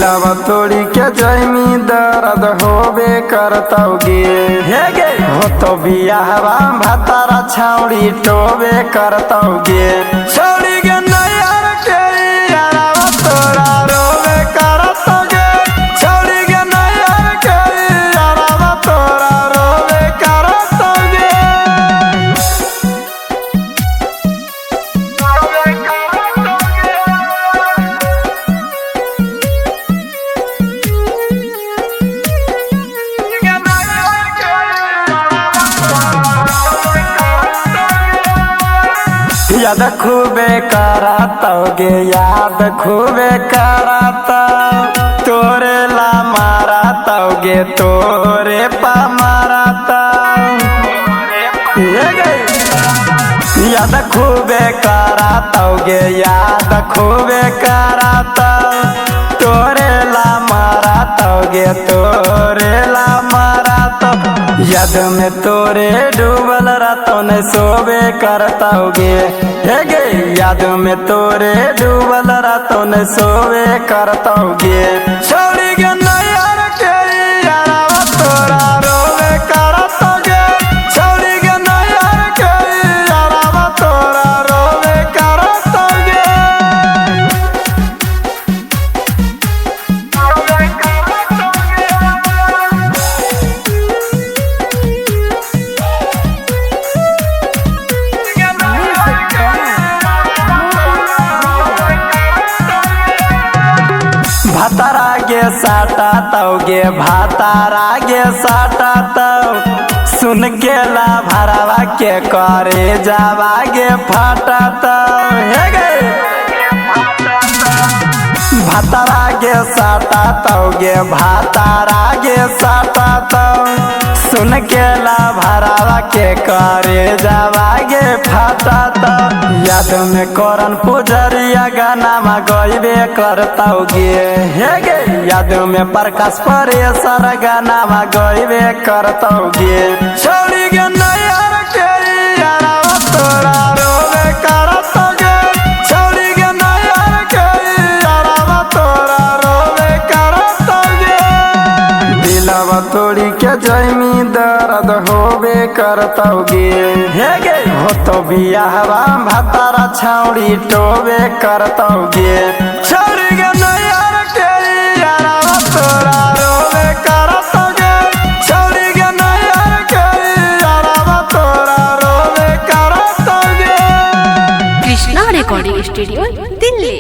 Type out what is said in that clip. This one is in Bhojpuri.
दिलवा तोड़ी के जमी दर्द होबे करतौगे हे गे हो तो बियाहवा भातारा छौड़ी टोबे करतौगे छौड़ी गे नैयर के यारावा तोरा रोबे करतौगे छौड़ी गे नैयर के यारावा तोरा रोबे करतौगे याद खूबे करातौगे याद खूबे कराता तोरे ला मारातौगे तोरे पा माराता याद खूबे करातौगे याद खूबे कराता तोरे ला मारातौगे तोरे ला माराता याद में तोरे डूबल रातों ने सोबे करतौगे हे गे याद में तोरे डूबल रातों ने सोबे करतौगे छौड़ी गे नैयर के यारावा तोरा रोबे करतौगे छौड़ी गे नैयर के यारावा तोरा रोबे करतौगे भातारा गे साटा तौगे भातारा गे साटा तौ सुन के ला भरावा के करे जावा गे फाटा तौ हे गे भातारा गे साटा तौगे भातारा गे साटा तौ सुन के ला भरावा के करे जावा गे फाटा तौ याद में करन पुजरिया गाना में गईबे करतौगे हे गे याद में प्रकाश परेशर गाना में गईबे करतौगे छौड़ी गे नैयर के यारावा तोरा रोबे करतौगे छौड़ी गे नैयर के यारावा तोरा रोबे करतौगे दिलवा तोड़ी के जमी दर्द होबे करतौगे हे गे हो तो बियाहवा भातारा छौड़ी टोबे करतौगे छौड़ी गे नैयर के यारावा तोरा रोबे करतौगे छौड़ी गे नैयर के यारावा तोरा रोबे करतौगे कृष्णा रिकॉर्डिंग स्टूडियो दिल्ली।